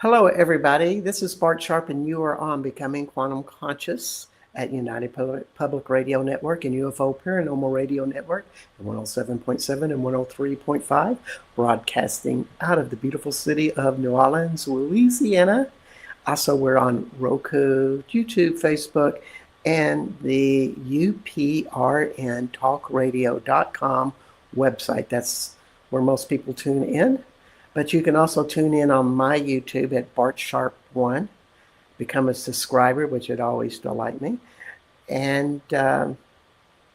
Hello, everybody. This is Bart Sharp, and you are on Becoming Quantum Conscious at United Public Radio Network and UFO Paranormal Radio Network at 107.7 and 103.5, broadcasting out of the beautiful city of New Orleans, Louisiana. Also, we're on Roku, YouTube, Facebook, and the uprntalkradio.com website. That's where most people tune in. But you can also tune in on my YouTube at Bart Sharp 1. Become a subscriber, which would always delight me. And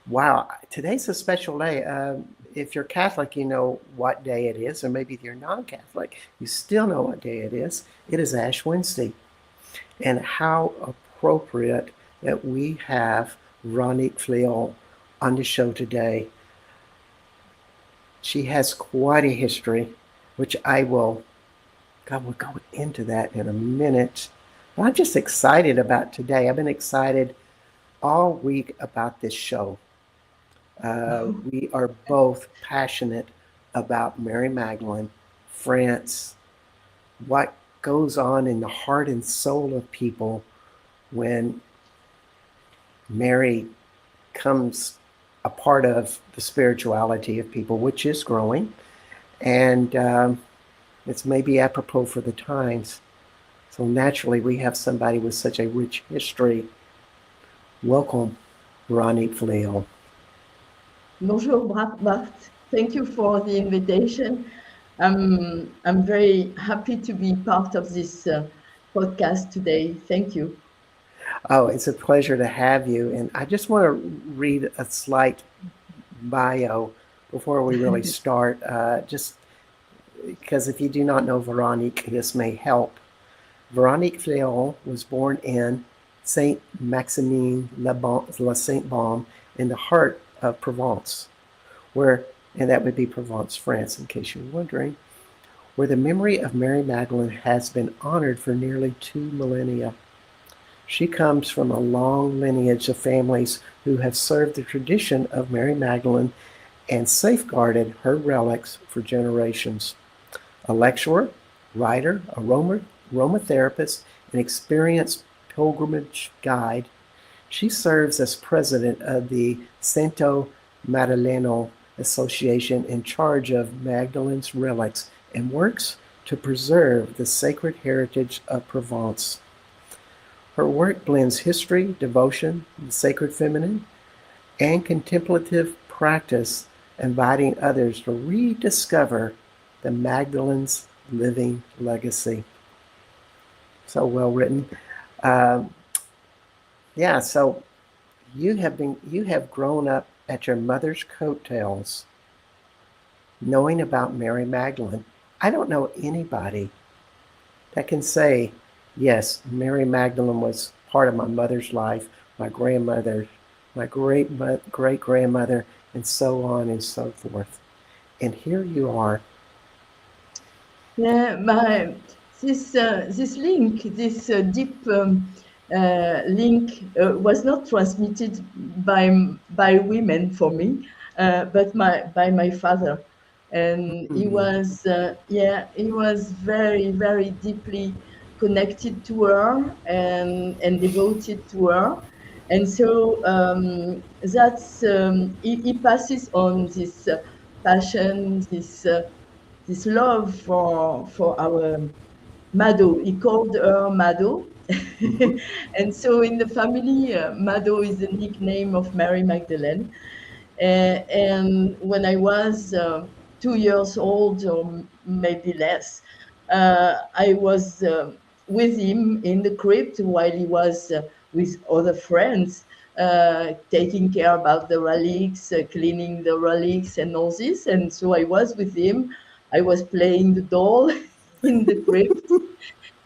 wow, today's a special day. If you're Catholic, you know what day it is, or maybe if you're non-Catholic, you still know what day it is. It is Ash Wednesday. And how appropriate that we have Veronique Flayol on the show today. She has quite a history, which we'll go into that in a minute. But I'm just excited about today. I've been excited all week about this show. We are both passionate about Mary Magdalene, France, what goes on in the heart and soul of people when Mary comes a part of the spirituality of people, which is growing. And it's maybe apropos for the times. So naturally, we have somebody with such a rich history. Welcome, Veronique Flayol. Bonjour, Bart. Thank you for the invitation. I'm very happy to be part of this podcast today. Thank you. Oh, it's a pleasure to have you. And I just want to read a slight bio before we really start, just because if you do not know Veronique, this may help. Veronique Flayol was born in Saint Maximin, Saint Baume, in the heart of Provence, and that would be Provence, France, in case you're wondering, where the memory of Mary Magdalene has been honored for nearly 2 millennia. She comes from a long lineage of families who have served the tradition of Mary Magdalene and safeguarded her relics for generations. A lecturer, writer, aromatherapist, and experienced pilgrimage guide, she serves as president of the Santo Magdaleno Association in charge of Magdalene's relics and works to preserve the sacred heritage of Provence. Her work blends history, devotion, the sacred feminine, and contemplative practice, inviting others to rediscover the Magdalene's living legacy. So well written. So you have grown up at your mother's coattails, knowing about Mary Magdalene. I don't know anybody that can say, yes, Mary Magdalene was part of my mother's life, my grandmother, my great-grandmother, and so on and so forth. And here you are. Yeah, this link, this deep link was not transmitted by women for me, but by my father. And he was very, very deeply connected to her and devoted to her. And so he passes on this passion, this love for our Mado. He called her Mado. And so in the family, Mado is the nickname of Mary Magdalene. And when I was 2 years old, or maybe less, I was with him in the crypt while he was with other friends, taking care about the relics, cleaning the relics and all this. And so I was with him. I was playing the doll in the crypt.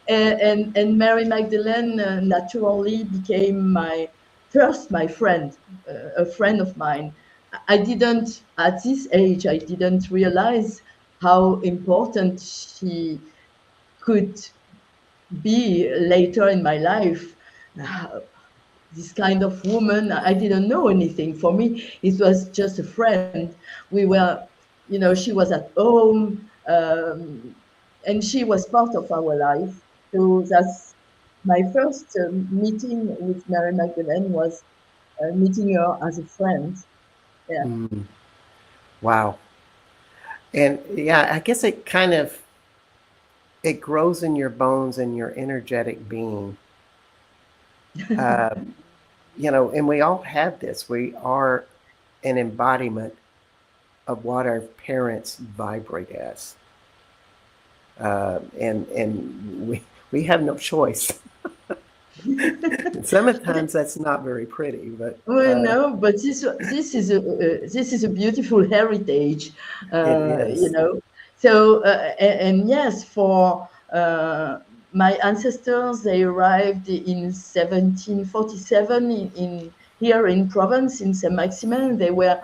And Mary Magdalene naturally became my friend, a friend of mine. At this age, I didn't realize how important she could be later in my life. This kind of woman, I didn't know anything. For me, it was just a friend. We were, she was at home, and she was part of our life. So that's my first meeting with Mary Magdalene was meeting her as a friend. Yeah. Mm, wow. And yeah, I guess it kind of it grows in your bones and your energetic being. Uh, and we all have this. We are an embodiment of what our parents vibrate as, and we have no choice. And sometimes that's not very pretty, but Well, no, but this is a beautiful heritage, it you is. know. So and yes, for my ancestors, they arrived in 1747 in here in Provence in Saint Maximin. They were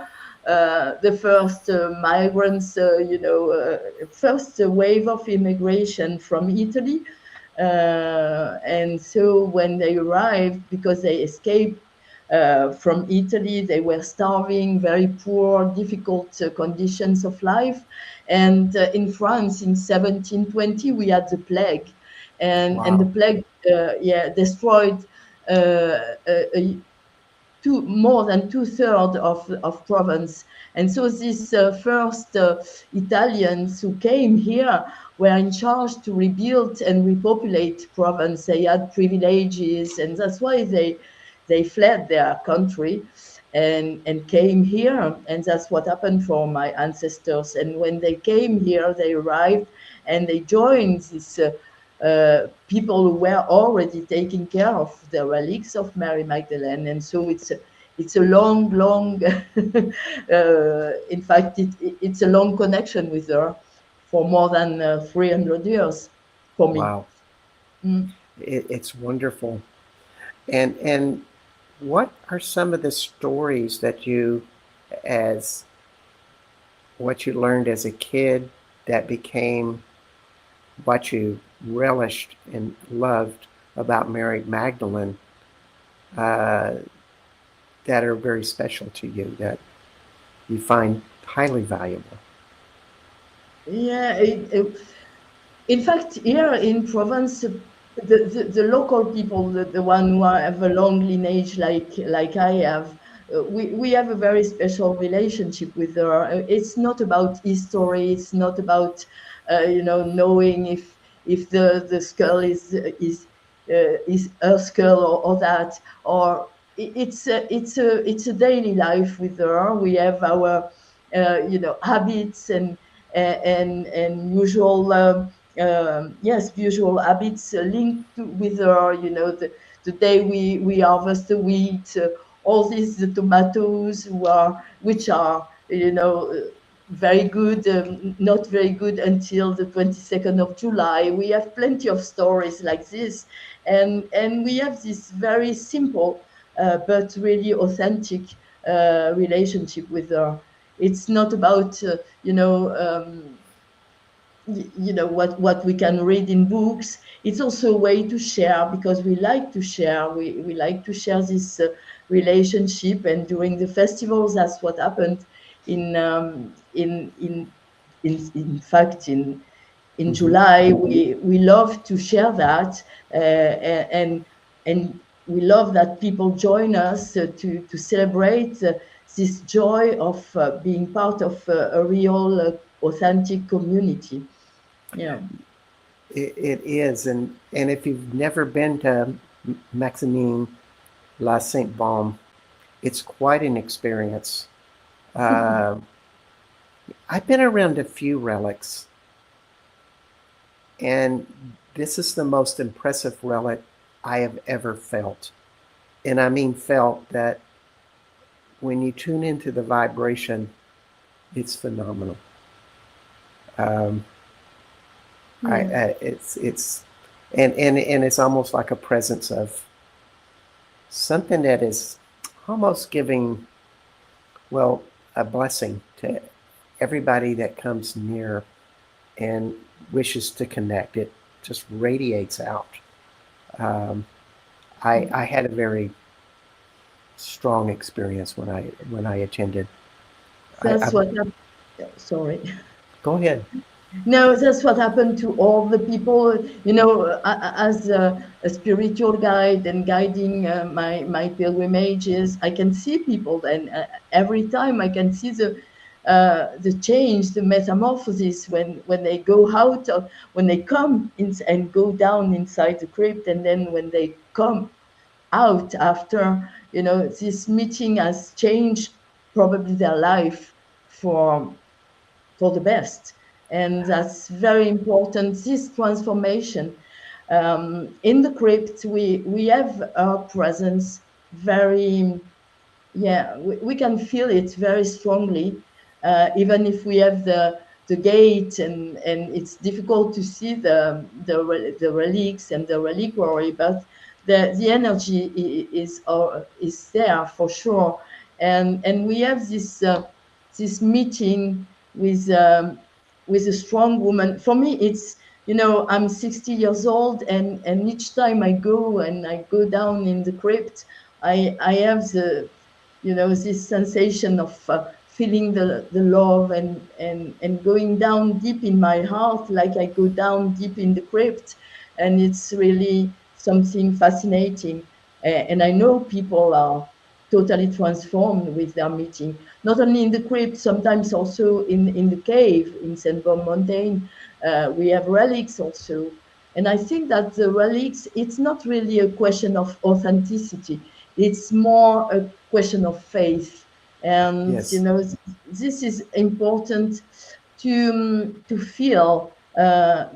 the first migrants, first wave of immigration from Italy. And so when they arrived, because they escaped from Italy. They were starving, very poor, difficult conditions of life. And in France, in 1720, we had the plague, and the Wow. plague, destroyed uh, a, more than two-thirds of Provence. And so these first Italians who came here were in charge to rebuild and repopulate Provence. They had privileges, and that's why they fled their country and came here. And that's what happened for my ancestors. And when they came here, they arrived and they joined this people who were already taking care of the relics of Mary Magdalene. And so it's a long, long, in fact, it's a long connection with her for more than 300 years for me. Wow. Mm. It's wonderful. And what are some of the stories that as what you learned as a kid that became what you relished and loved about Mary Magdalene, uh, that are very special to you, that you find highly valuable? Yeah, in fact, here in Provence, the local people, the one who have a long lineage like I have, we have a very special relationship with her. It's not about history. It's not about knowing if the skull is her skull or that, or it's a daily life with her. We have our habits and usual yes, usual habits linked with the day we harvest the wheat, all these the tomatoes which are very good, not very good until the 22nd of July. We have plenty of stories like this, and we have this very simple but really authentic relationship with her. It's not about what we can read in books. It's also a way to share, because we like to share. We like to share this relationship, and during the festivals, that's what happened in fact in Mm-hmm. July. We love to share that, and we love that people join us to celebrate this joy of being part of a real authentic community. Yeah. It is, and if you've never been to Maximin La Saint Baume, it's quite an experience. Uh, I've been around a few relics, and this is the most impressive relic I have ever felt. And I mean felt that when you tune into the vibration, it's phenomenal. Um, Yeah. it's and it's almost like a presence of something that is almost giving, well, a blessing to everybody that comes near and wishes to connect. It just radiates out. Um, I had a very strong experience when I attended. That's I what sorry. go ahead. No, that's what happened to all the people. As a spiritual guide and guiding my pilgrimages, I can see people, and every time I can see the change, the metamorphosis when they go out, when they come in and go down inside the crypt, and then when they come out after. This meeting has changed probably their life for the best. And that's very important, this transformation. In the crypt, we have our presence very, yeah, we can feel it very strongly, even if we have the gate, and it's difficult to see the relics and the reliquary, but the energy is there for sure. And we have this meeting with a strong woman. For me, it's, I'm 60 years old, and each time I go and I go down in the crypt, I have this sensation of feeling the love, and going down deep in my heart, like I go down deep in the crypt. And it's really something fascinating. And I know people are totally transformed with their meeting, not only in the crypt, sometimes also in the cave in St. Baume Mountain. We have relics also. And I think that the relics, it's not really a question of authenticity. It's more a question of faith. And, Yes. this is important to feel,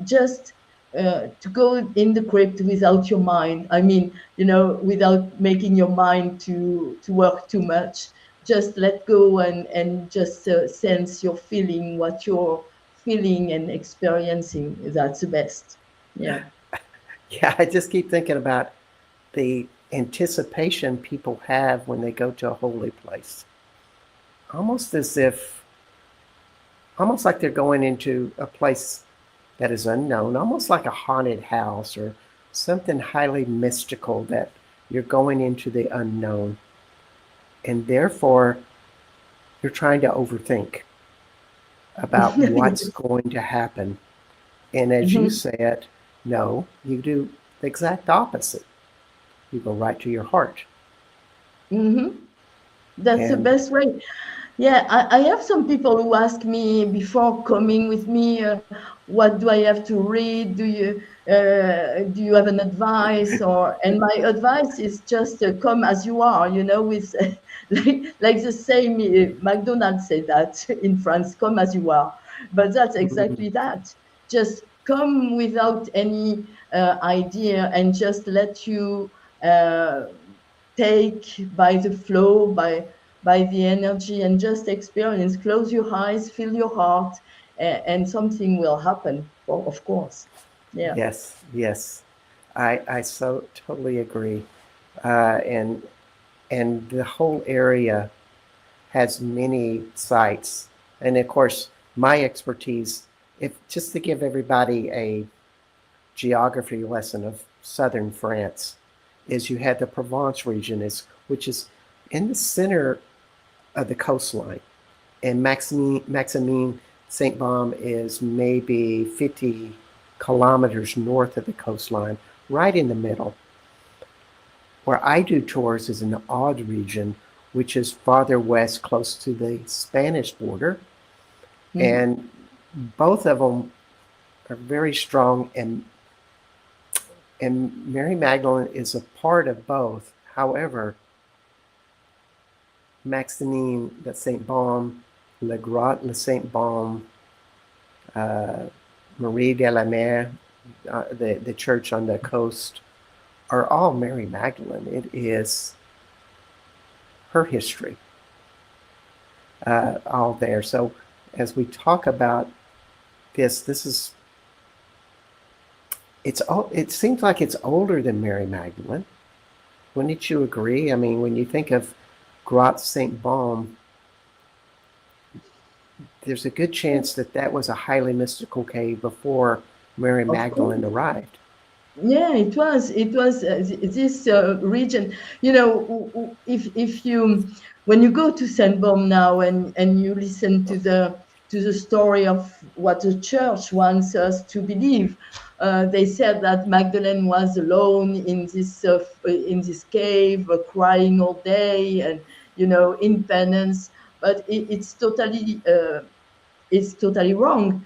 just to go in the crypt without your mind. I mean, without making your mind to work too much. Just let go, and just sense your feeling, what you're feeling and experiencing. That's the best. Yeah. Yeah, I just keep thinking about the anticipation people have when they go to a holy place. Almost as if, almost like they're going into a place that is unknown, almost like a haunted house or something highly mystical, that you're going into the unknown. And therefore, you're trying to overthink about what's going to happen. And as you Mhm. said, no, you do the exact opposite. You go right to your heart. Mhm. That's the And best way. Yeah, I have some people who ask me before coming with me, what do I have to read? Do you have an advice? And my advice is just come as you are, with like the same, McDonald's said that in France, come as you are. But that's mm, exactly that. Just come without any idea, and just let you uh, take by the flow, by the energy, and just experience. Close your eyes, feel your heart, and something will happen, of course. Yeah. yes, yes, I so totally agree. And the whole area has many sites. And of course, my expertise, if just to give everybody a geography lesson of southern France, is you had the Provence region, which is in the center of the coastline, and Maximin St. Baume is maybe 50 kilometers north of the coastline, right in the middle. Where I do tours is in the Aude region, which is farther west, close to the Spanish border, Mhm. and both of them are very strong, and Mary Magdalene is a part of both. However, Maximin, the Saint Baume, Le Grotte, Le Saint Baume, uh, Marie de la Mer, the church on the coast, are all Mary Magdalene. It is her history, all there. So as we talk about this is, it seems like it's older than Mary Magdalene. Wouldn't you agree? I mean, when you think of Grotte Saint Baume, there's a good chance that that was a highly mystical cave before Mary Of Magdalene course. arrived. Yeah, it was this region. If you when you go to Saint Baume now, and you listen to to the story of what the church wants us to believe. They said that Magdalene was alone in this cave, crying all day, and in penance. But it's totally wrong,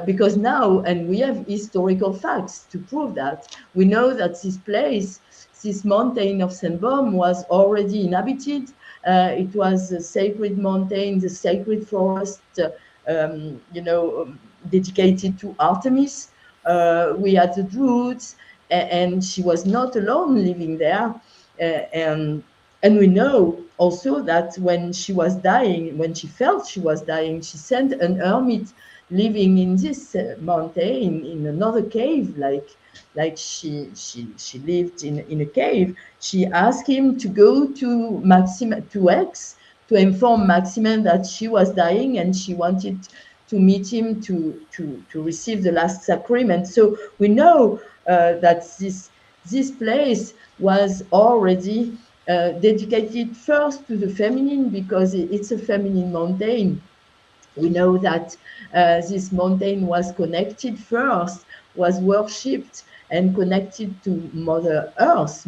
because now, and we have historical facts to prove that. We know that this place, this mountain of Saint Baume, was already inhabited. It was a sacred mountain, the sacred forest, dedicated to Artemis. We had the Druids, and she was not alone living there. And we know also that when she was dying, when she felt she was dying, she sent an hermit living in this mountain, in another cave, like she lived in a cave. She asked him to go to Maximin, to Aix, to inform Maximin that she was dying, and she wanted to meet him to receive the last sacrament. So we know that this place was already dedicated first to the feminine, because it's a feminine mountain. We know that this mountain was connected first, was worshipped and connected to Mother Earth,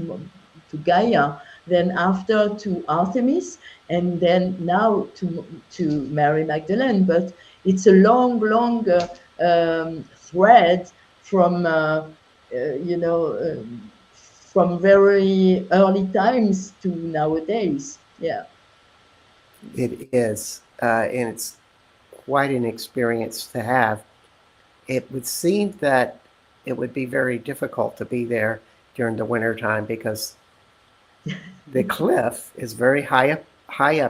to Gaia, then after to Artemis, and then now to Mary Magdalene. But it's a long thread from, from very early times to nowadays. Yeah. It is, and it's quite an experience to have. It would seem that it would be very difficult to be there during the wintertime because the cliff is very high up.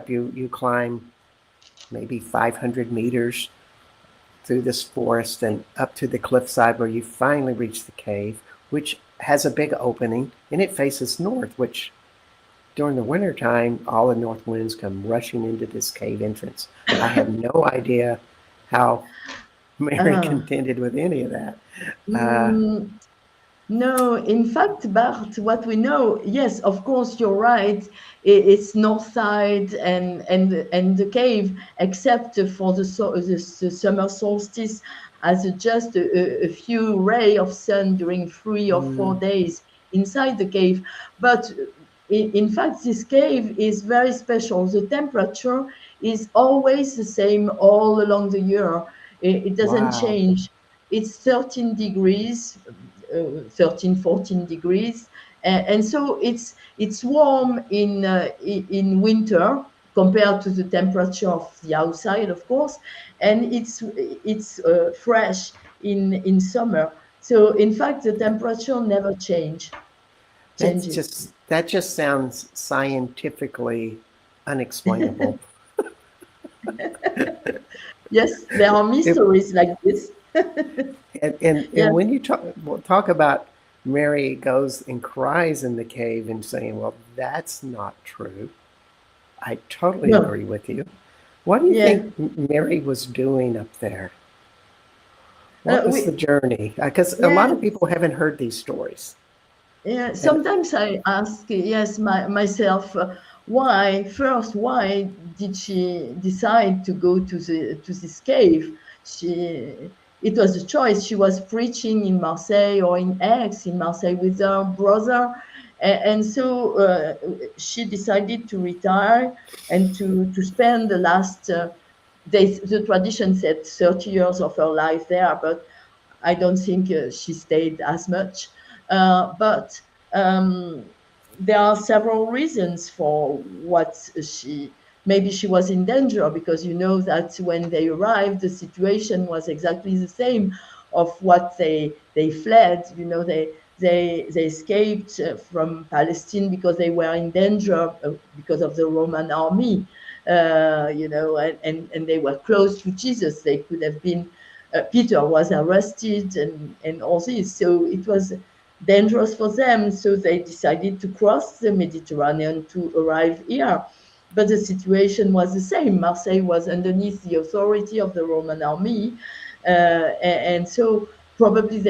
You climb maybe 500 meters through this forest and up to the cliffside where you finally reach the cave, which has a big opening, and it faces north, which during the wintertime, all the north winds come rushing into this cave entrance. I have no idea how Mary contended with any of that. No, in fact, Bart, what we know, yes, of course, you're right. It's north side and the cave, except for the summer solstice, has just a few ray of sun during 3 or 4 days inside the cave. But in fact, this cave is very special. The temperature is always the same all along the year. It doesn't change. It's 13 degrees, 13, 14 degrees. And so it's warm in winter compared to the temperature of the outside, of course, and it's fresh in summer. So in fact, the temperature never changes. That just sounds scientifically unexplainable. Yes, there are mysteries like this. And when you talk about Mary goes and cries in the cave and saying, well, that's not true. I totally agree with you. What do you think Mary was doing up there? What was the journey? Because a lot of people haven't heard these stories. Yeah, sometimes I ask, myself, why did she decide to go to this cave? It was a choice. She was preaching in Marseille or in Aix, in Marseille with her brother, and so she decided to retire and to spend the last days. The tradition said 30 years of her life there, but I don't think she stayed as much. But there are several reasons for what maybe she was in danger, because you know that when they arrived, the situation was exactly the same of what they fled. You know, they escaped from Palestine because they were in danger because of the Roman army. And they were close to Jesus. They could have been. Peter was arrested and all this, so it was dangerous for them. So they decided to cross the Mediterranean to arrive here. But the situation was the same. Marseille was underneath the authority of the Roman army, and so probably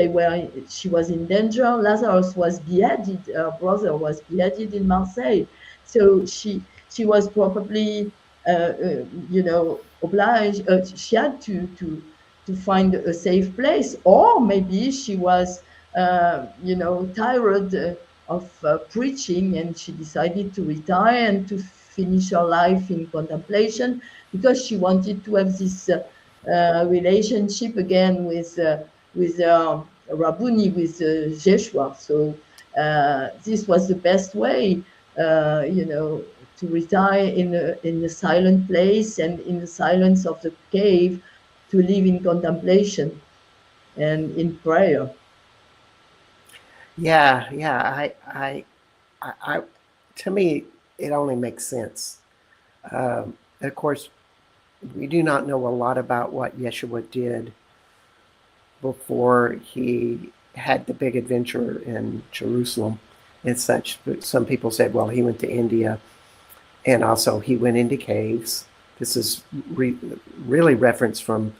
she was in danger. Lazarus was beheaded. Her brother was beheaded in Marseille, so she was probably obliged. She had to find a safe place, or maybe she was, tired of preaching, and she decided to retire and to finish her life in contemplation because she wanted to have this relationship again with Rabuni, with Jeshua. So this was the best way, to retire in a silent place and in the silence of the cave, to live in contemplation and in prayer. Yeah, yeah. I to me, it only makes sense. Of course, we do not know a lot about what Yeshua did before he had the big adventure in Jerusalem and such. Some people said, well, he went to India and also he went into caves. This is really referenced from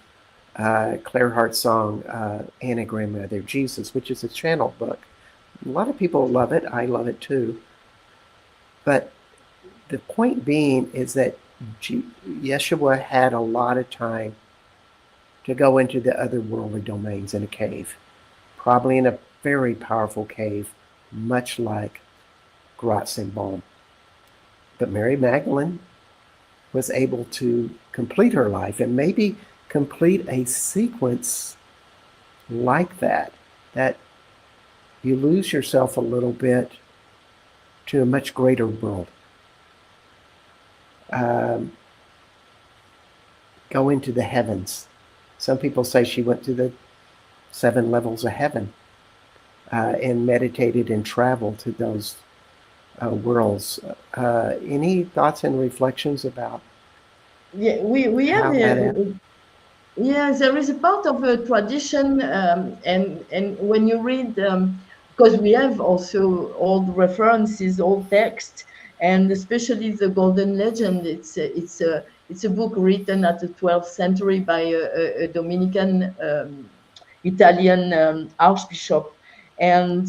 Claire Hart's song, Anagram of Their Jesus, which is a channel book. A lot of people love it. I love it too. But the point being is that Yeshua had a lot of time to go into the otherworldly domains in a cave, probably in a very powerful cave, much like Gratz and Baume. But Mary Magdalene was able to complete her life and maybe complete a sequence like that you lose yourself a little bit to a much greater world. Go into the heavens. Some people say she went to the 7 levels of heaven and meditated and traveled to those worlds. Any thoughts and reflections about Yeah, we how have that happened? yeah, there is a part of a tradition, and when you read, because we have also old references, old text, and especially the Golden Legend. It's a book written at the 12th century by a Dominican Italian archbishop, and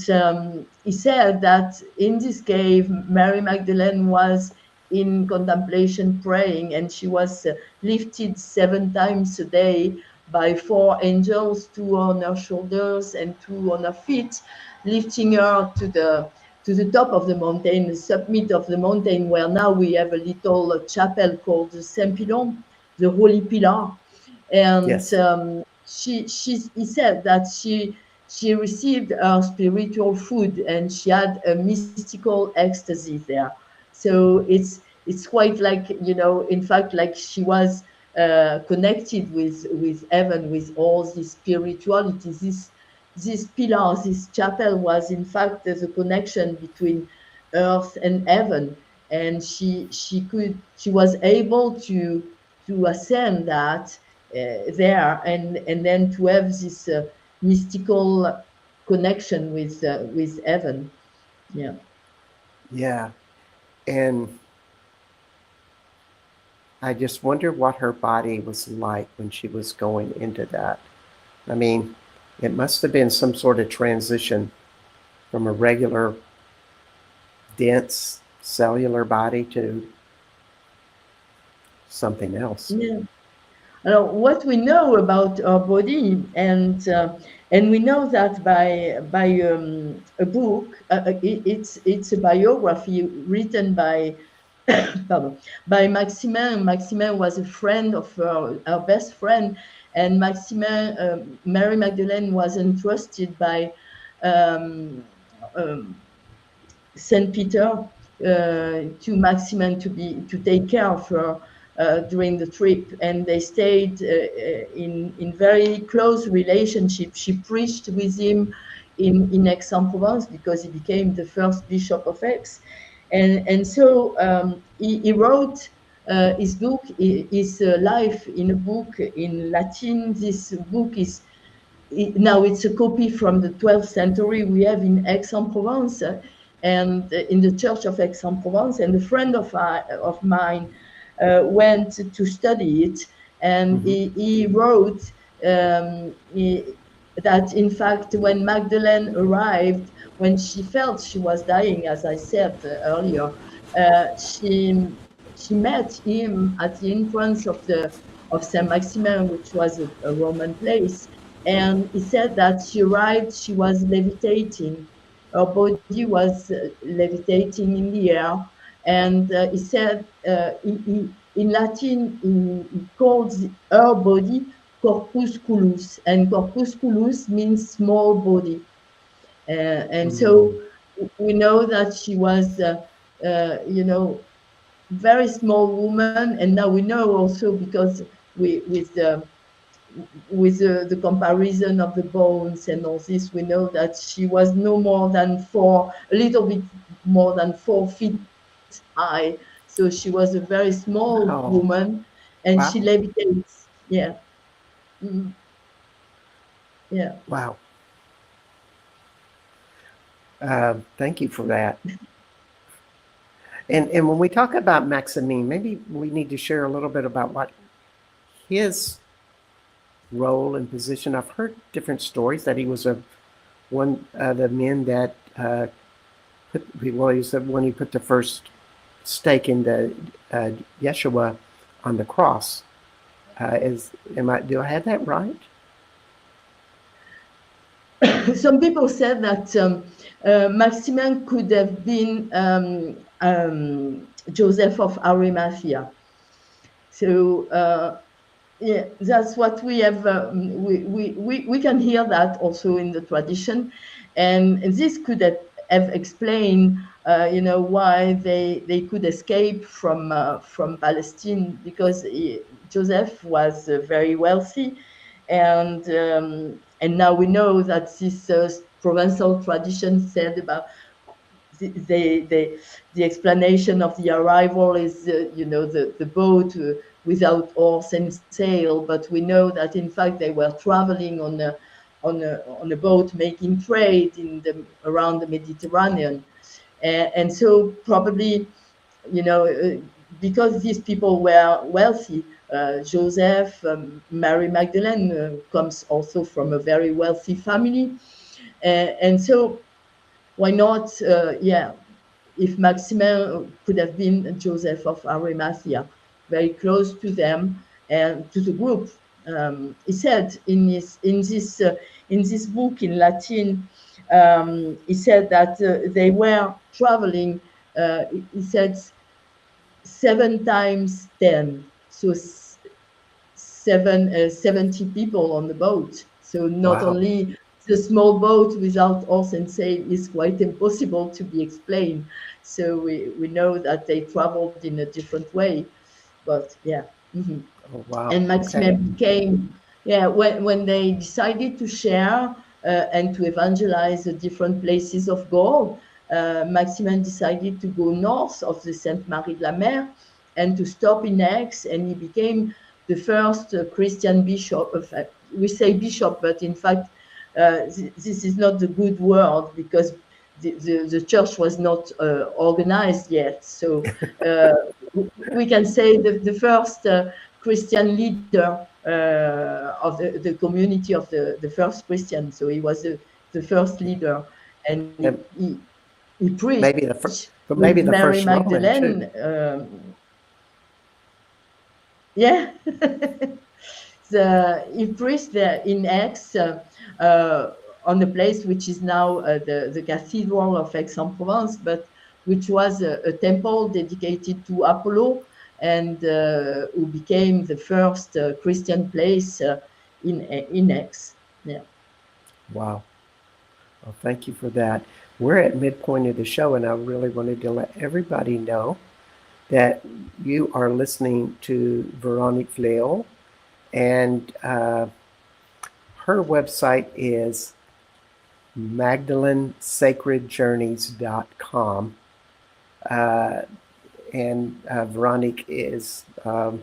he said that in this cave, Mary Magdalene was in contemplation praying, and she was lifted 7 times a day by 4 angels, 2 on her shoulders and 2 on her feet, lifting her to the top of the mountain, the summit of the mountain, where now we have a little chapel called the Saint Pilon, the Holy Pillar. And Yes. he said that she received her spiritual food, and she had a mystical ecstasy there. So it's quite like, in fact, like she was connected with heaven, with all this spirituality. This pillar, this chapel, was in fact the connection between earth and heaven, and she was able to ascend that there, and then to have this mystical connection with heaven. Yeah. Yeah. And I just wonder what her body was like when she was going into that. I mean, it must have been some sort of transition from a regular, dense, cellular body to something else. Yeah. What we know about our body, and we know that by a book, it's a biography written by pardon, by Maximin. Maximin was a friend of her best friend, and Maximin, Mary Magdalene was entrusted by um, um, Saint Peter to Maximin to take care of her during the trip, and they stayed in very close relationship. She preached with him in Aix-en-Provence because he became the first bishop of Aix, and so he wrote his book, his life in a book in Latin. This book is now it's a copy from the 12th century we have in Aix-en-Provence, and in the church of Aix-en-Provence. And a friend of mine went to study it, and Mm-hmm. he wrote that in fact when Magdalene arrived, when she felt she was dying, as I said earlier, she met him at the entrance of of Saint Maximin, which was a Roman place. And he said that she arrived, she was levitating. Her body was levitating in the air. And he said in Latin, he called her body corpusculus, and corpusculus means small body. And Mm. so we know that she was, very small woman, and now we know also because with the comparison of the bones and all this, we know that she was no more than a little bit more than 4 feet high. So she was a very small Wow. woman, and she Wow. levitates. Yeah. Mhm. Yeah. Wow. Thank you for that. And when we talk about Maximin, maybe we need to share a little bit about what his role and position. I've heard different stories that he was one of the men that he said when he put the first stake in the Yeshua on the cross. Do I have that right? Some people said that Maximin could have been Joseph of Arimathea. So yeah, that's what we have. We can hear that also in the tradition, and this could have explained, why they could escape from Palestine, because Joseph was very wealthy, and now we know that this provençal tradition said about the explanation of the arrival is the boat without oars and sail, but we know that in fact they were traveling on a boat making trade around the Mediterranean. And so probably, because these people were wealthy, Joseph, Mary Magdalene comes also from a very wealthy family. And so why not, yeah, if Maximin could have been Joseph of Arimathea, very close to them and to the group. He said in this book in Latin, he said that they were traveling. He said 7 times 10, so 70 people on the boat. So not Wow. only the small boat without oars and sail is quite impossible to be explained. So we know that they traveled in a different way. But yeah. Mhm. Oh, wow. And Okay. Maximin became, yeah, when they decided to share and to evangelize the different places of God, Maximin decided to go north of the Sainte Marie de la Mer and to stop in Aix, and he became the first Christian bishop. We say bishop, but in fact, this is not the good word, because the church was not organized yet. So uh, we can say the first Christian leader of the community of the first Christian. So he was the first leader, and And he maybe preached but with maybe the Mary first Roman too. Magdalene. Yeah. He preached there in Aix, on the place which is now the Cathedral of Aix-en-Provence, but which was a temple dedicated to Apollo, and who became the first Christian place in Aix. Yeah. Wow. Well, thank you for that. We're at midpoint of the show, and I really wanted to let everybody know that you are listening to Veronique Flayol, and her website is magdalenesacredjourneys.com. Uh, and Veronique is a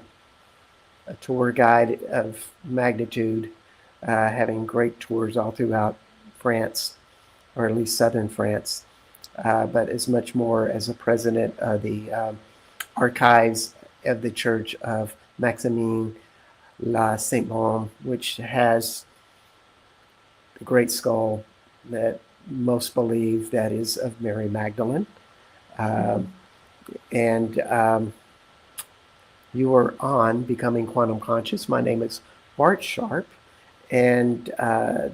tour guide of magnitude, having great tours all throughout France, or at least southern France, but is much more as a president of the archives of the Church of Maximin La Saint Baume, which has the great skull that most believe that is of Mary Magdalene. Mhm. And You are on Becoming Quantum Conscious. My name is Bart Sharp, and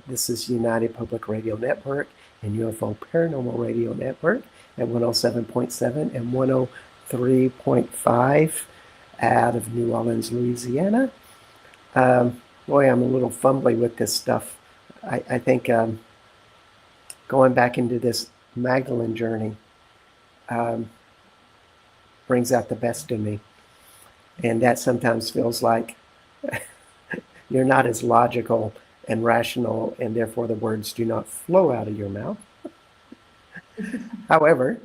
this is United Public Radio Network and UFO Paranormal Radio Network at 107.7 and 103.5 out of New Orleans, Louisiana. Boy, I'm a little fumbly with this stuff. I think going back into this Magdalene journey brings out the best in me. And that sometimes feels like you're not as logical and rational, and therefore the words do not flow out of your mouth. However,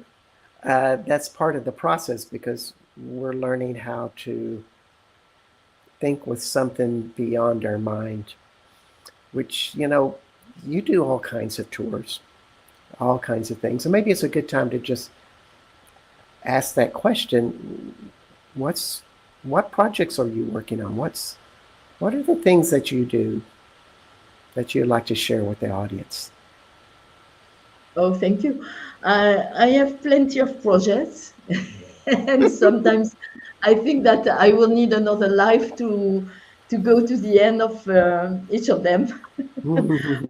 that's part of the process, because we're learning how to think with something beyond our mind, which, you know, you do all kinds of tours, all kinds of things. And maybe it's a good time to just ask that question. What projects are you working on? What are the things that you do that you'd like to share with the audience? Oh, thank you. I have plenty of projects, and sometimes I think that I will need another life to go to the end of each of them.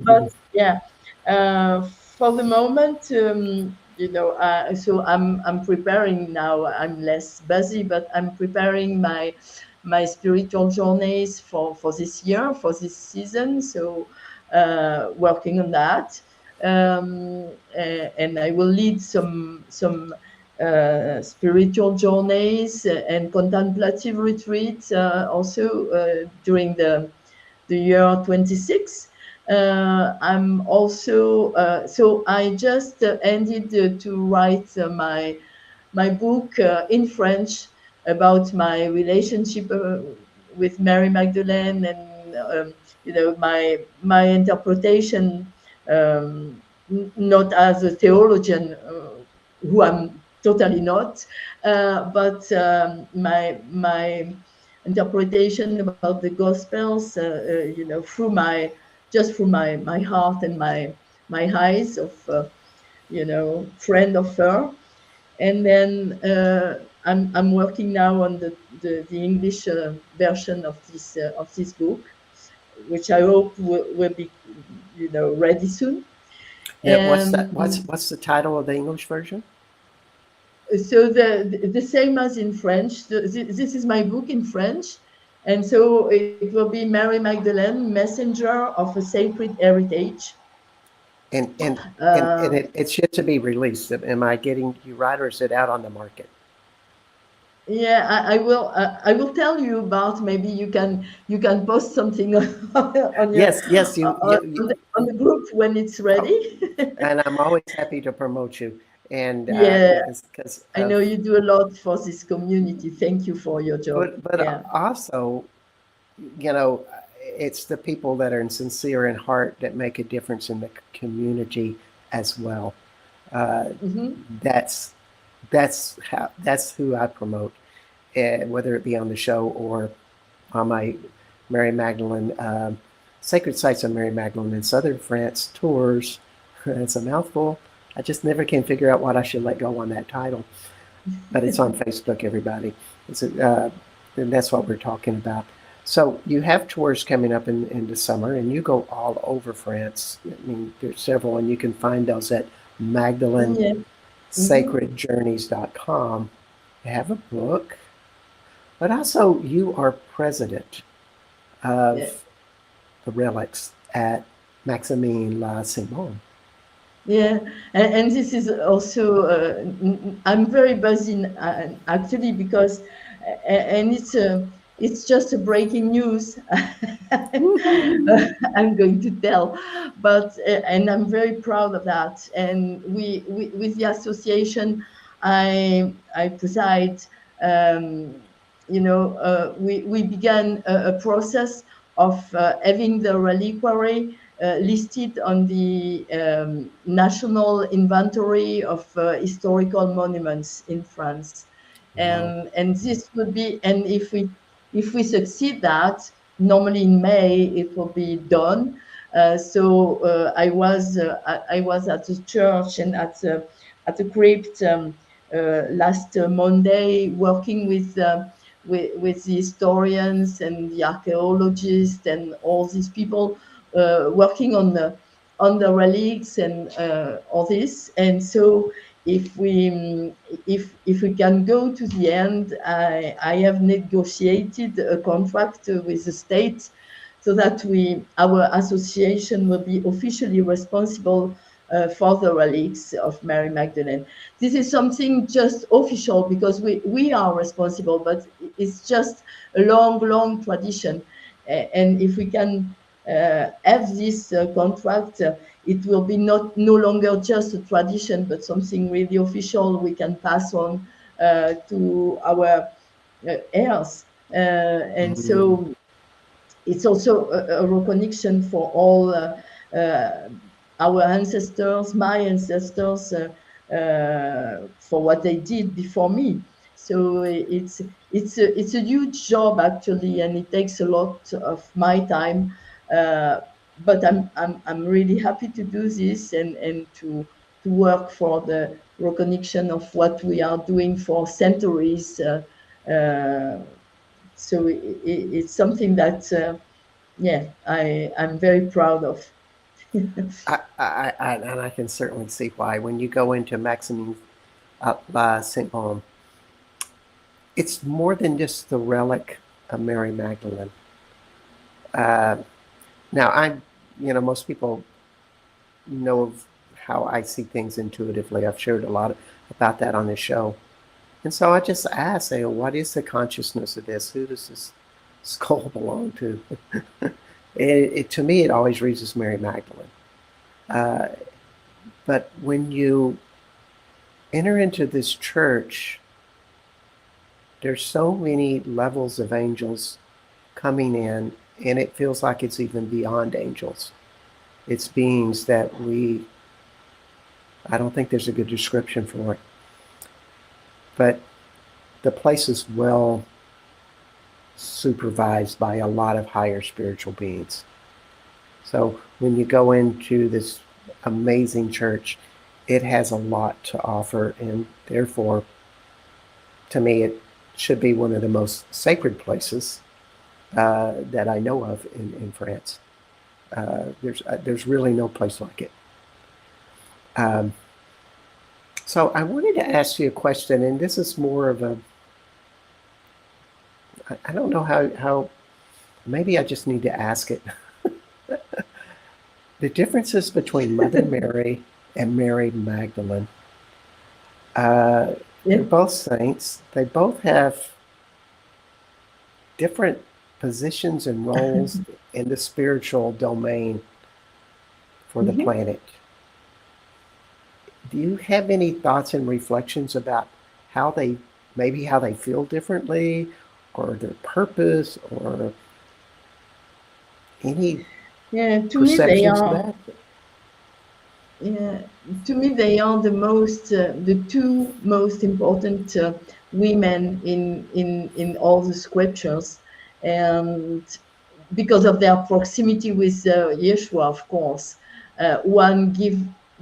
But yeah, for the moment, so I'm preparing now. I'm less busy, but I'm preparing my spiritual journeys for this year, for this season. So working on that, and I will lead some spiritual journeys and contemplative retreats also during the year 26. I'm also so I just ended to write my book in French about my relationship with Mary Magdalene, and my interpretation, not as a theologian, who I'm totally not, but my interpretation about the Gospels, through my heart and my eyes of friend of her. And then I'm working now on the English version of this book, which I hope will be ready soon. Yeah, what's that? And What's the title of the English version? so the same as in French. This is my book in French, and so it will be Mary Magdalene, messenger of a sacred heritage. And and Uh, it's yet to be released. Am I getting you right, or is it out on the market? yeah, I will tell you about. Maybe you can post something on your Yes, yes, on the group when it's oh, ready. and I'm always happy to promote you. And Yeah, because I know of, you do a lot for this community. Thank you for your job. but Yeah. also, you know, it's the people that are sincere in heart that make a difference in the community as well. Uh, Hmm. that's that's who I promote, whether it be on the show or on my Mary Magdalene Sacred Sites of Mary Magdalene in Southern France tours. It's a mouthful. I just never can figure out what I should let go on that title, but it's on Facebook, everybody. And that's what we're talking about. So you have tours coming up in the summer, and you go all over France. I mean, there's several, and you can find those at Yeah. Hmm. magdalenesacredjourneys.com. You have a book, but also you are president Yeah. of the relics at Maximin La Simone. Yeah, and this is also I'm very busy actually, because and it's just a breaking news. I'm going to tell, but and I'm very proud of that. And we with the association I preside, um, we began a process of having the reliquary listed on the national inventory of historical monuments in France. Wow. And this would be, and if we succeed that, normally in May it will be done. So I was at the church and at the crypt last Monday, working with with the historians and the archaeologists and all these people working on the relics and all this. And so if we can go to the end, I have negotiated a contract with the state so that our association will be officially responsible for the relics of Mary Magdalene. This is something just official because we are responsible, but it's just a long tradition. And if we can have this contract, it will be no longer just a tradition, but something really official we can pass on to our heirs. And Mm. so it's also a reconnection for all our ancestors, my ancestors, for what they did before me. So it's a huge job actually, and it takes a lot of my time. Uh, but I'm really happy to do this and to work for the reconnection of what we are doing for centuries. So it's something that yeah, I'm very proud of. And I can certainly see why. When you go into Maximin up by St. Baume, it's more than just the relic of Mary Magdalene. Uh, now, most people know of how I see things intuitively. I've shared a lot about that on this show. And so I just ask, what is the consciousness of this? Who does this skull belong to? To me, it always reads as Mary Magdalene. But when you enter into this church, there's so many levels of angels coming in, and it feels like it's even beyond angels. It's beings that I don't think there's a good description for it. But the place is well supervised by a lot of higher spiritual beings. So when you go into this amazing church, it has a lot to offer, and therefore, to me, it should be one of the most sacred places that I know of in France. There's really no place like it. So I wanted to ask you a question, and this is more of I don't know how maybe I just need to ask it. The differences between Mother Mary and Mary Magdalene. Yeah. They're both saints. They both have different positions and roles in the spiritual domain for the planet. Do you have any thoughts and reflections about how they feel differently, or their purpose, or any To me they perceptions of are. that? Yeah, to me they are the two most important women in all the scriptures, and because of their proximity with Yeshua, of course. One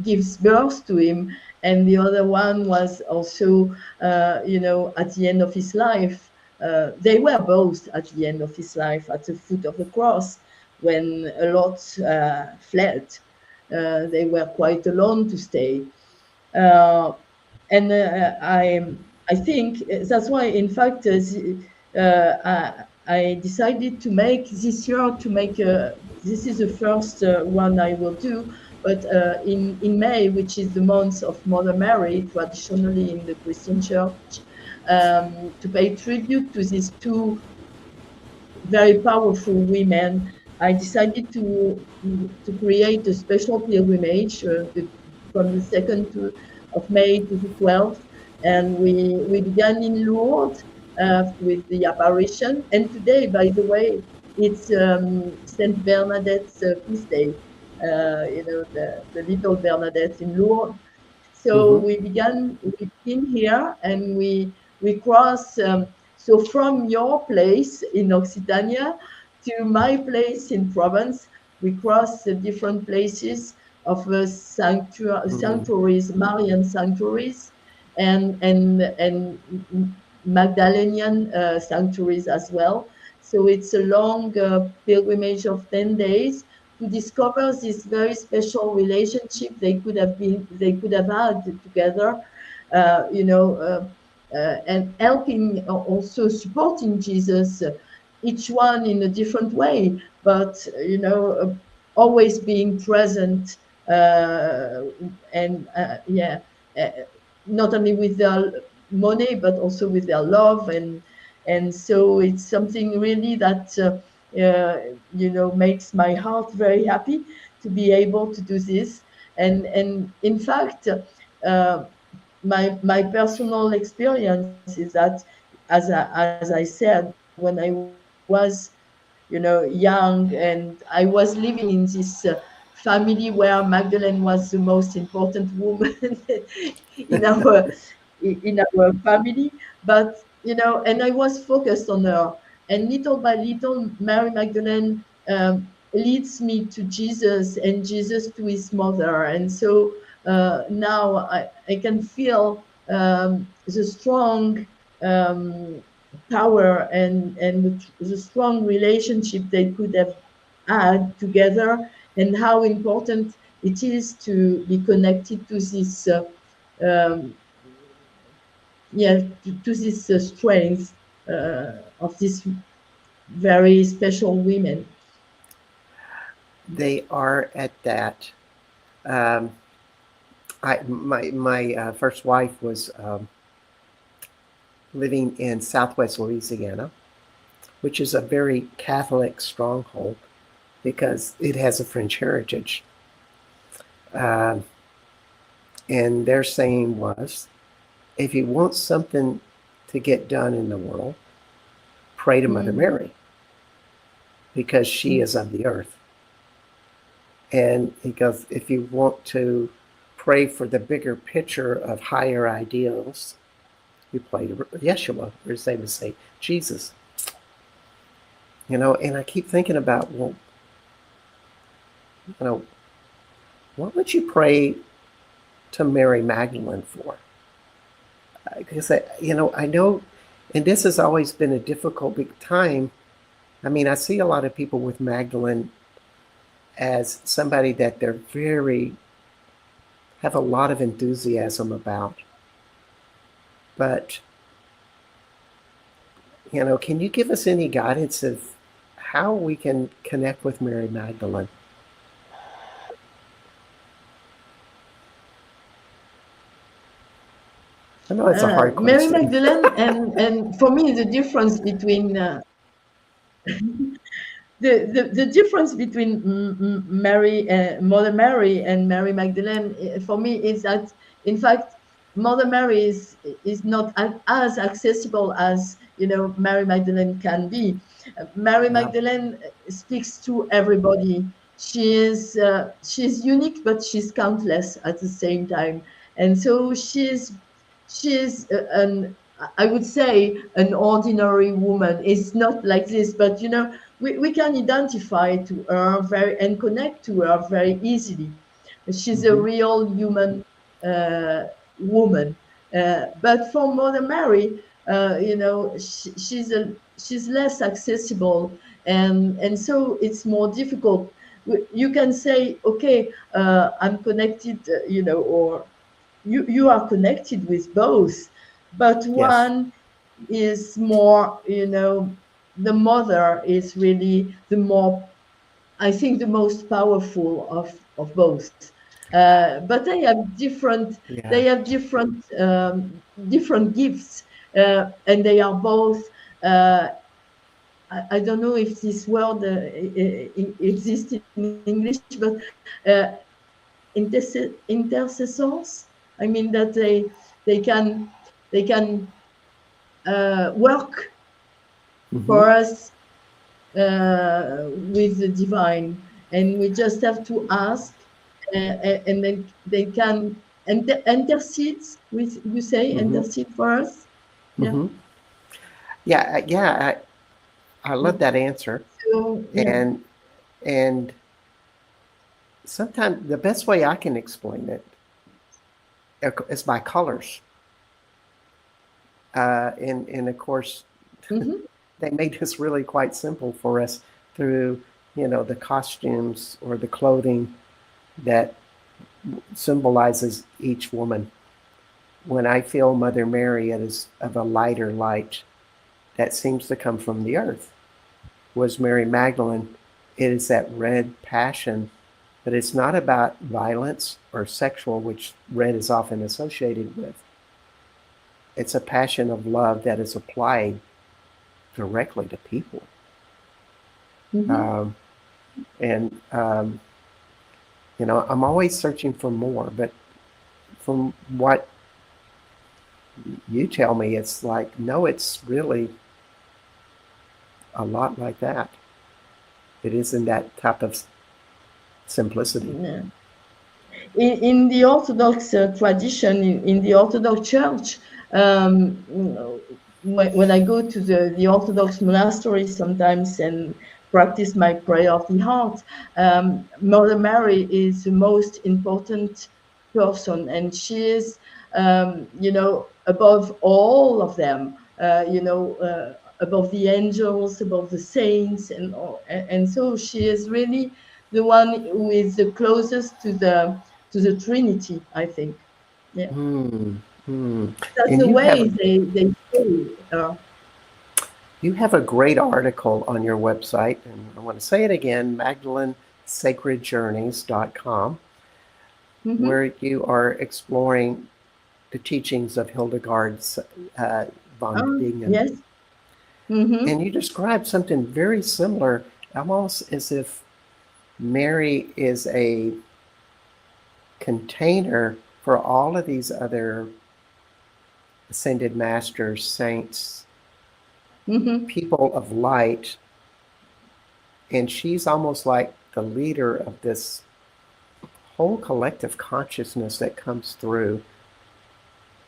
gives birth to him, and the other one was also, at the end of his life. They were both at the end of his life, at the foot of the cross, when a lot fled. They were quite alone to stay. And I think that's why, in fact, I decided to make this year this is the first one I will do, but in May, which is the month of Mother Mary, traditionally in the Christian Church, to pay tribute to these two very powerful women, I decided to create a special pilgrimage from the 2nd of May to the 12th. And we began in Lourdes with the apparition. And today, by the way, it's Saint Bernadette's feast day, the little Bernadette in Lourdes. So Mm-hmm. we begin here, and we cross. So from your place in Occitania to my place in Provence, we cross the different places of Mm-hmm. sanctuaries, Marian sanctuaries, and Magdalenian sanctuaries as well. So it's a long pilgrimage of 10 days to discover this very special relationship they could have had together, you know, and helping, also supporting Jesus, each one in a different way, but always being present, and uh, not only with their money but also with their love, and so it's something really that makes my heart very happy to be able to do this. And in fact, my personal experience is that, as I said, when I was young, and I was living in this family where Magdalene was the most important woman in our family. But and I was focused on her, and little by little, Mary Magdalene leads me to Jesus, and Jesus to his mother. And so now I can feel the strong power, and the strong relationship they could have had together, and how important it is to be connected to this um, to this strength of these very special women. They are at that. Um, my first wife was living in Southwest Louisiana, which is a very Catholic stronghold because it has a French heritage. Um, and their saying was, if you want something to get done in the world, pray to Mother Mm, Mary because she mm. is of the earth. And he goes, if you want to pray for the bigger picture of higher ideals, you pray to Yeshua, or as they would say, Jesus. And I keep thinking about, well, you know, what would you pray to Mary Magdalene for? Because I know, and this has always been a difficult big time. I mean, I see a lot of people with Magdalene as somebody that they're very have a lot of enthusiasm about. But can you give us any guidance of how we can connect with Mary Magdalene? I know it's a hard Mary question. Magdalene, and for me, the difference between the difference between Mary, Mother Mary, and Mary Magdalene, for me, is that, in fact, Mother Mary is not as accessible as Mary Magdalene can be. Mary Wow. Magdalene speaks to everybody. She's unique, but she's countless at the same time, and so she's an I would say an ordinary woman. It's not like this, but we can identify to her very and connect to her very easily. She's a Mm-hmm. real human uh, woman. But for Mother Mary, she's less accessible, and so it's more difficult. You can say, okay, I'm connected, or you are connected with both, but Yes. one is more, the mother is really the more, I think, the most powerful of both. But Yeah. they have different gifts, and they are both. I don't know if this word exists in English, but uh, intercessors. I mean that they can work Mm-hmm. for us with the divine, and we just have to ask, and then they can intercede with, you say, Mm-hmm. intercede for us. Yeah. Mm-hmm. Yeah. Yeah. I love that answer. So yeah. And and sometimes the best way I can explain it is by colors. And of course, Mhm. they made this really quite simple for us through, the costumes or the clothing that symbolizes each woman. When I feel Mother Mary, it is of a lighter light that seems to come from the earth. Was Mary Magdalene, it is that red passion, but it's not about violence or sexual, which red is often associated with. It's a passion of love that is applied directly to people. Mhm. Um, and I'm always searching for more, but from what you tell me, it's like, no, it's really a lot like that. It isn't that type of simplicity. Yeah. In the Orthodox tradition, in the Orthodox Church, when I go to the Orthodox monastery sometimes and practice my prayer of the heart, Mother Mary is the most important person, and she is, above all of them. Above the angels, above the saints, and so she is really the one who is the closest to the Trinity, I think. Yeah, Hmm. Hmm. that's And the you have way a they say. you have a great article on your website, and I want to say it again, magdalenesacredjourneys.com, Mhm. where you are exploring the teachings of Hildegard von Bingen. Yes. Hmm. And you described something very similar, almost as if Mary is a container for all of these other ascended masters, saints, Hmm. people of light, and she's almost like the leader of this whole collective consciousness that comes through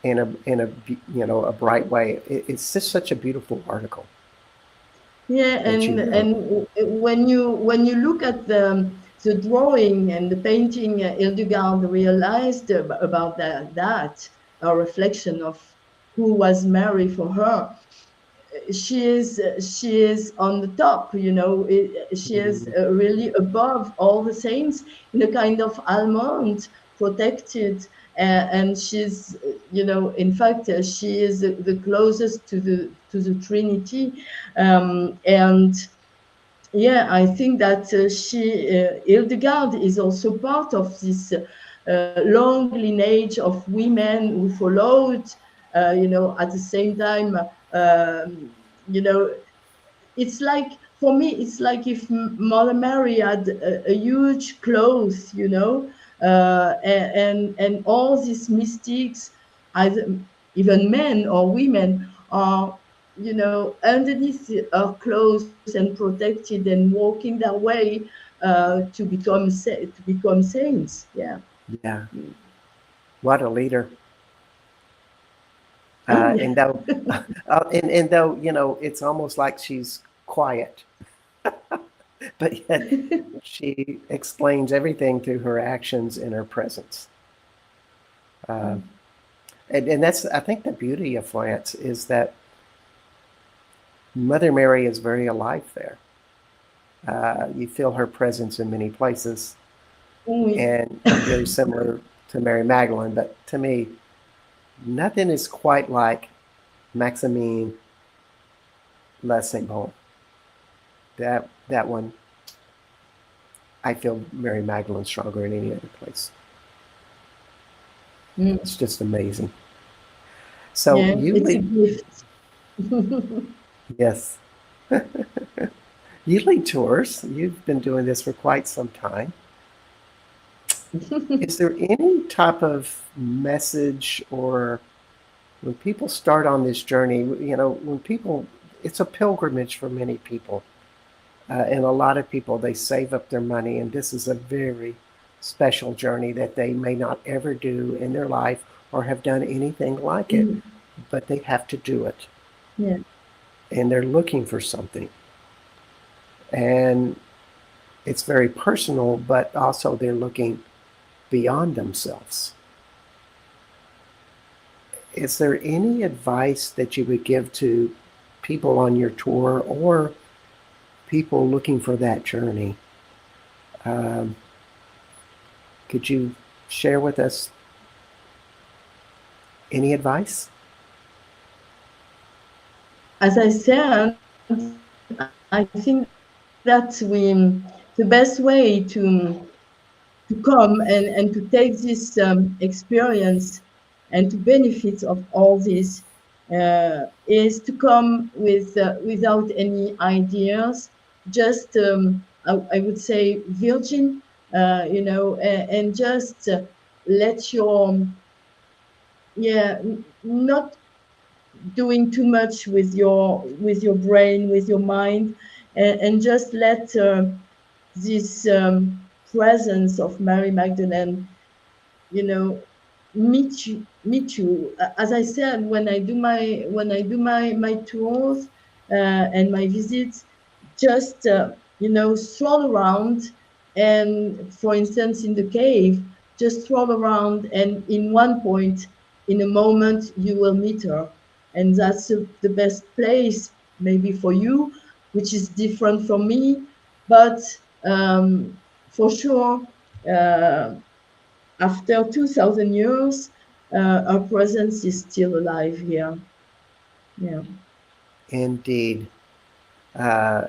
in a bright way. It's just such a beautiful article Yeah, that you wrote. and when you look at the drawing and the painting, Hildegard realized about that a reflection of who was Mary for her. She is on the top, she is Mm, really above all the saints in a kind of almond, protected, and she's, in fact, she is the closest to the Trinity, and yeah, I think that Hildegard is also part of this long lineage of women who followed, at the same time, you know, it's like, for me, it's like if Mother Mary had a huge cloth, and all these mystics, either, even men or women, are, underneath her clothes and protected and walking their way to become saints. Yeah. yeah, what a leader. Oh And yeah. though, and though it's almost like she's quiet, but yet she explains everything through her actions and her presence. Uh, and that's, I think, the beauty of France is that Mother Mary is very alive there. You feel her presence in many places, Oui. and very similar to Mary Magdalene. But to me, nothing is quite like Maximin La Saint Baume. That one, I feel Mary Magdalene stronger than any other place. Mm. It's just amazing. So Yeah, you it's a lead, gift. yes, you lead tours. You've been doing this for quite some time. Is there any type of message, or when people start on this journey, when people, it's a pilgrimage for many people. And a lot of people, they save up their money, and this is a very special journey that they may not ever do in their life or have done anything like it, Mm. but they have to do it. Yeah. And they're looking for something. And it's very personal, but also they're looking beyond themselves. is there any advice that you would give to people on your tour or people looking for that journey? Um, could you share with us any advice? As I said, I think that the best way to come and to take this experience and to benefit of all this is to come with without any ideas, just I would say virgin, and just let your not doing too much with your brain, with your mind, and just let this presence of Mary Magdalene, you know, meet you. As I said, when I do my tours and my visits, just stroll around, and for instance in the cave, just stroll around, and in one point, in a moment, you will meet her, and that's the best place maybe for you, which is different from me, but for sure. Uh, After 2,000 years, our presence is still alive here. Yeah. Indeed. Uh,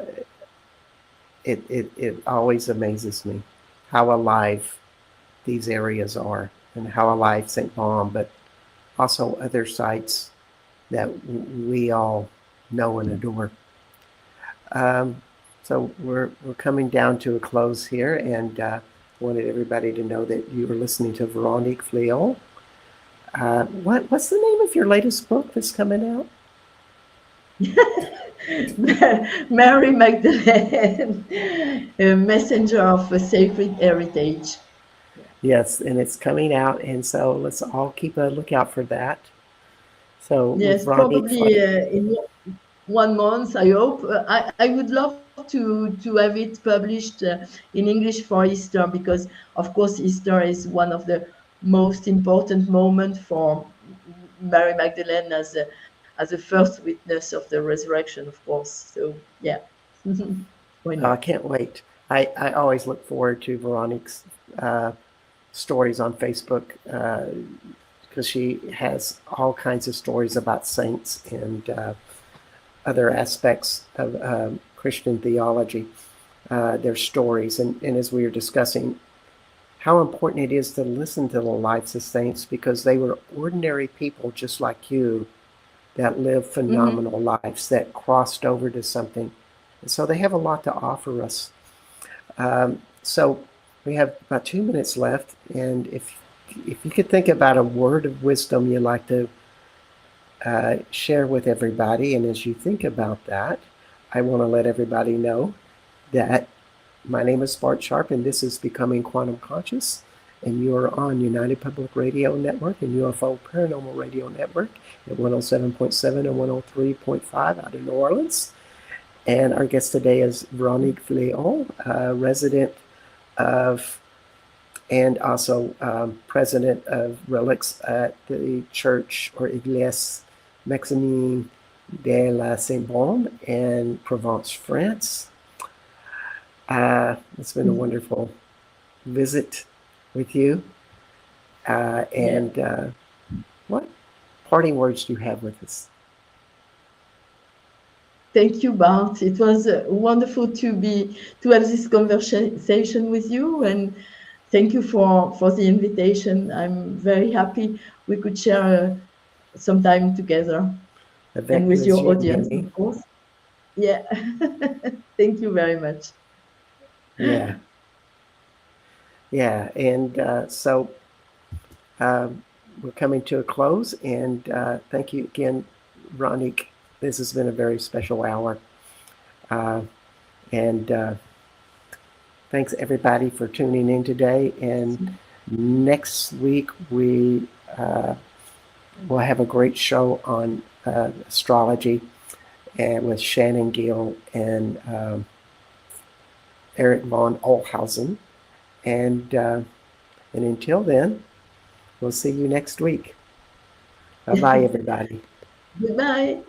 it always amazes me how alive these areas are and how alive St. Baume, but also other sites that we all know and adore. Um, so we're coming down to a close here, and wanted everybody to know that you were listening to Veronique Flayol. What's the name of your latest book that's coming out? Mary Magdalene, a messenger of a sacred heritage. Yes, and it's coming out, and so let's all keep a lookout for that. So with Yes, Veronique probably Flay, 1 month, I hope. I would love to have it published in English for Easter, because, of course, Easter is one of the most important moments for Mary Magdalene as a first witness of the resurrection, of course. So, yeah, why I not? can't wait. I always look forward to Veronique's uh, stories on Facebook because she has all kinds of stories about saints and other aspects of Christian theology, their stories. And as we were discussing, how important it is to listen to the lives of saints because they were ordinary people just like you that lived Hmm. phenomenal lives that crossed over to something. And so they have a lot to offer us. So we have about 2 minutes left, and if you could think about a word of wisdom you'd like to share with everybody, and as you think about that, I want to let everybody know that my name is Bart Sharp, and this is Becoming Quantum Conscious, and you are on United Public Radio Network and UFO Paranormal Radio Network at 107.7 and 103.5 out of New Orleans. And our guest today is Veronique Flayol, resident of and also president of relics at the church or Église Maximin de la Saint-Baume in Provence, France. It's been a wonderful visit with you. Yeah. And what parting words do you have with us? Thank you, Bart. It was wonderful to have this conversation with you, and thank you for the invitation. I'm very happy we could share some time together, and Avec with your plaisir, audience, Miami. of course. Yeah. Thank you very much. Yeah, yeah. And so we're coming to a close. And thank you again, Veronique. This has been a very special hour. Uh, and thanks everybody for tuning in today. And next week we will have a great show on astrology and with Shannon Gill and Eric von Olhausen. And until then, we'll see you next week. Bye bye, everybody. Goodbye.